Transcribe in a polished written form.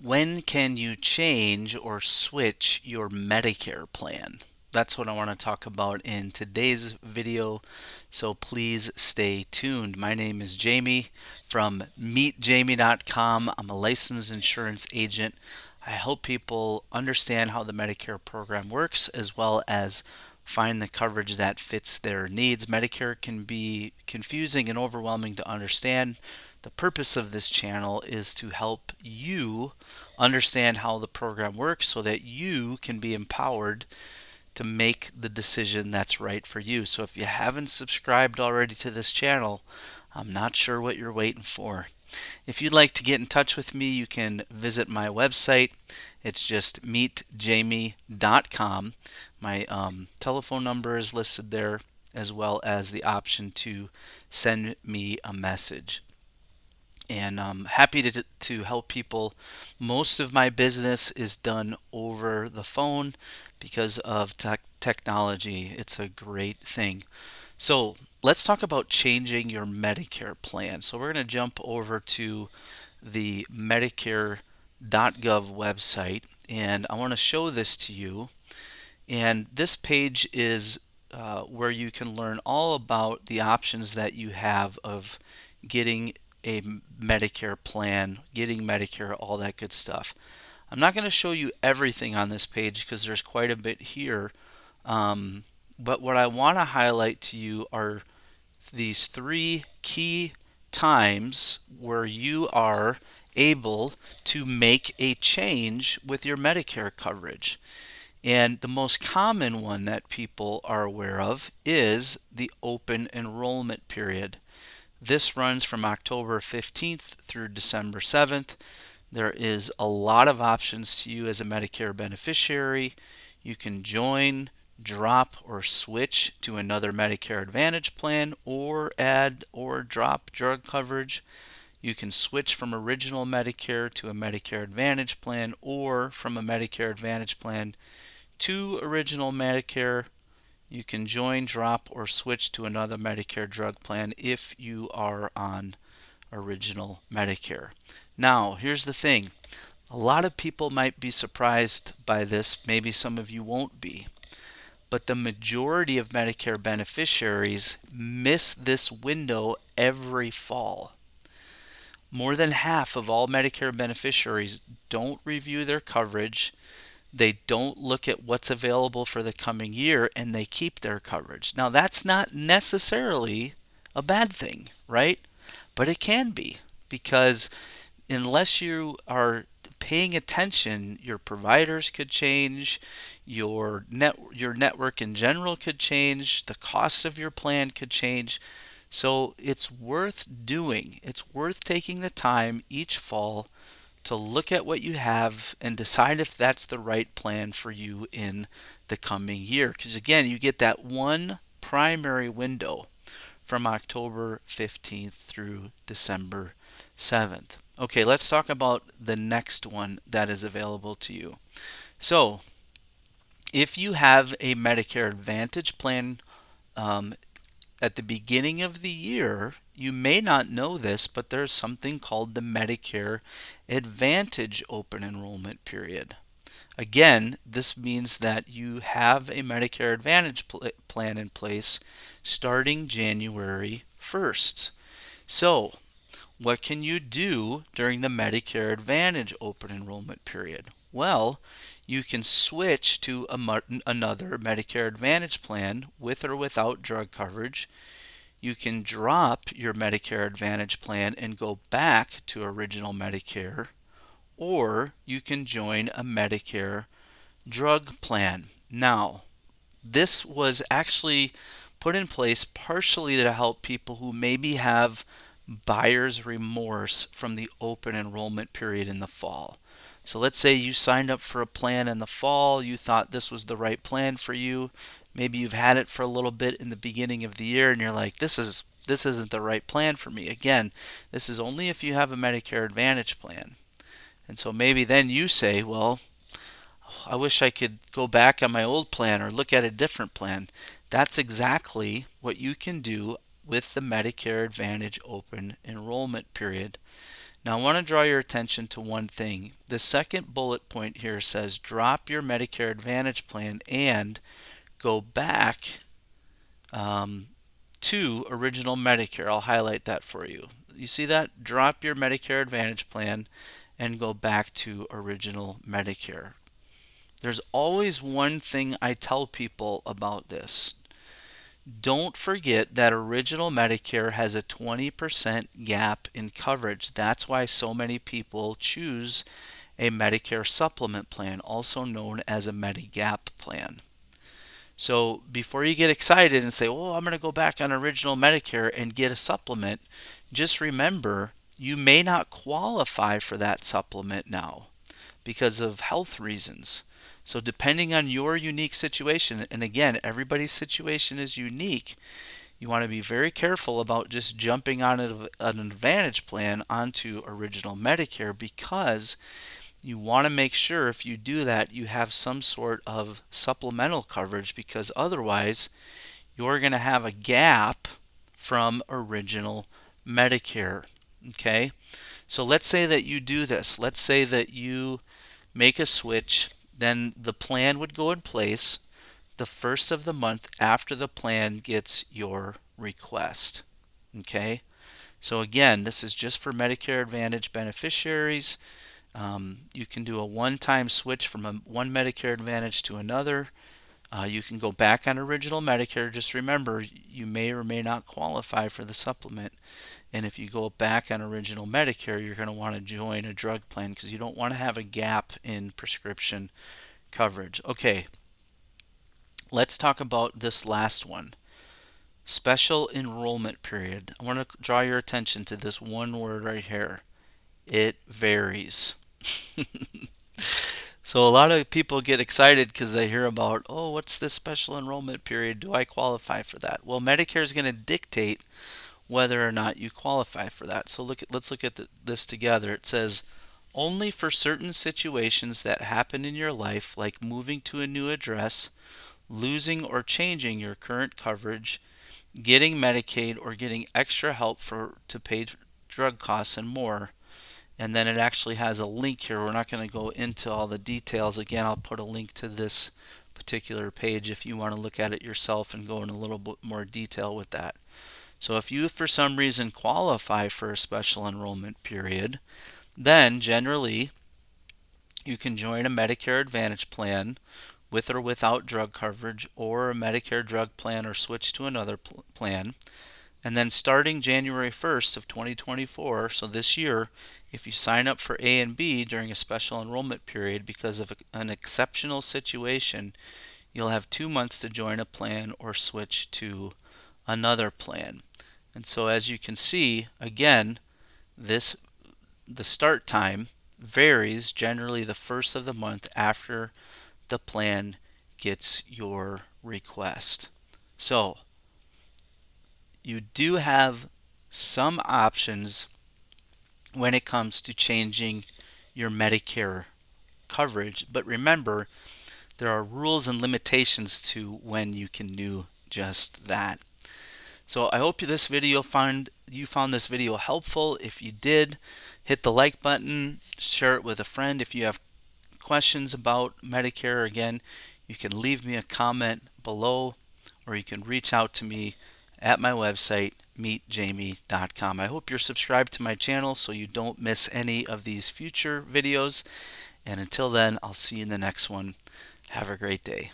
When can you change or switch your Medicare plan? That's what I want to talk about in today's video, so please stay tuned. My name is Jamie from meetjamie.com. I'm a licensed insurance agent. I help people understand how the Medicare program works as well as find the coverage that fits their needs. Medicare can be confusing and overwhelming to understand. The purpose of this channel is to help you understand how the program works so that you can be empowered to make the decision that's right for you. So if you haven't subscribed already to this channel, I'm not sure what you're waiting for. If you'd like to get in touch with me, you can visit my website. It's just meetjamie.com. My telephone number is listed there, as well as the option to send me a message. And I'm happy to help people. Most of my business is done over the phone because of technology. It's a great thing. So let's talk about changing your Medicare plan. So we're going to jump over to the Medicare.gov website, and I want to show this to you. And this page is where you can learn all about the options that you have of getting a Medicare plan, getting Medicare, all that good stuff. I'm not going to show you everything on this page because there's quite a bit here. But what I want to highlight to you are these three key times where you are able to make a change with your Medicare coverage. And the most common one that people are aware of is the open enrollment period. This runs from October 15th through December 7th. There is a lot of options to you as a Medicare beneficiary. You can join, drop, or switch to another Medicare Advantage plan, or add or drop drug coverage. You can switch from original Medicare to a Medicare Advantage plan, or from a Medicare Advantage plan to original Medicare. You can join, drop, or switch to another Medicare drug plan if you are on original Medicare. Now, here's the thing. A lot of people might be surprised by this. Maybe some of you won't be. But the majority of Medicare beneficiaries miss this window every fall. More than half of all Medicare beneficiaries don't review their coverage. They don't look at what's available for the coming year, and they keep their coverage. Now, that's not necessarily a bad thing, right? But it can be, because unless you are paying attention, your providers could change, your network in general could change, the cost of your plan could change. So it's worth doing. It's worth taking the time each fall to look at what you have and decide if that's the right plan for you in the coming year. Because again, you get that one primary window from October 15th through December 7th. Okay, let's talk about the next one that is available to you. So, if you have a Medicare Advantage plan at the beginning of the year, you may not know this, but there's something called the Medicare Advantage open enrollment period. Again, this means that you have a Medicare Advantage plan in place starting January 1st. So, what can you do during the Medicare Advantage open enrollment period? Well, you can switch to another Medicare Advantage plan with or without drug coverage. You can drop your Medicare Advantage plan and go back to original Medicare, or you can join a Medicare drug plan. Now, this was actually put in place partially to help people who maybe have buyer's remorse from the open enrollment period in the fall. So let's say you signed up for a plan in the fall, you thought this was the right plan for you. Maybe you've had it for a little bit in the beginning of the year and you're like, this isn't the right plan for me. Again, this is only if you have a Medicare Advantage plan. And so maybe then you say, well, I wish I could go back on my old plan or look at a different plan. That's exactly what you can do with the Medicare Advantage open enrollment period. Now I want to draw your attention to one thing. The second bullet point here says drop your Medicare Advantage plan and go back to original Medicare. I'll highlight that for you. You see that? Drop your Medicare Advantage plan and go back to original Medicare. There's always one thing I tell people about this. Don't forget that original Medicare has a 20% gap in coverage. That's why so many people choose a Medicare supplement plan, also known as a Medigap plan. So before you get excited and say, oh, I'm going to go back on original Medicare and get a supplement, just remember you may not qualify for that supplement now because of health reasons. So depending on your unique situation, and again, everybody's situation is unique, you want to be very careful about just jumping on an Advantage plan onto original Medicare, because you want to make sure if you do that you have some sort of supplemental coverage, because otherwise you're going to have a gap from original Medicare. Okay, so let's say that you do this. Let's say that you make a switch, then the plan would go in place the first of the month after the plan gets your request. Okay, so again, this is just for Medicare Advantage beneficiaries. You can do a one-time switch from one Medicare Advantage to another. You can go back on original Medicare. Just remember, you may or may not qualify for the supplement. And if you go back on original Medicare, you're going to want to join a drug plan because you don't want to have a gap in prescription coverage. Okay, let's talk about this last one. Special enrollment period. I want to draw your attention to this one word right here. It varies. So a lot of people get excited because they hear about, oh, what's this special enrollment period? Do I qualify for that? Well, Medicare is going to dictate whether or not you qualify for that. So let's look at this together. It says, only for certain situations that happen in your life, like moving to a new address, losing or changing your current coverage, getting Medicaid, or getting extra help to pay drug costs and more. And then it actually has a link here. We're not going to go into all the details. Again, I'll put a link to this particular page if you want to look at it yourself and go in a little bit more detail with that. So if you for some reason qualify for a special enrollment period, then generally you can join a Medicare Advantage plan with or without drug coverage, or a Medicare drug plan, or switch to another plan. And then starting January 1st of 2024, so this year, if you sign up for A and B during a special enrollment period because of an exceptional situation, you'll have 2 months to join a plan or switch to another plan. And so as you can see, again, the start time varies, generally the first of the month after the plan gets your request. So you do have some options when it comes to changing your Medicare coverage, but remember, there are rules and limitations to when you can do just that. So I hope you found this video helpful. If you did, hit the like button, share it with a friend. If you have questions about Medicare, again, you can leave me a comment below, or you can reach out to me at my website, meetjamie.com. I hope you're subscribed to my channel so you don't miss any of these future videos. And until then, I'll see you in the next one. Have a great day.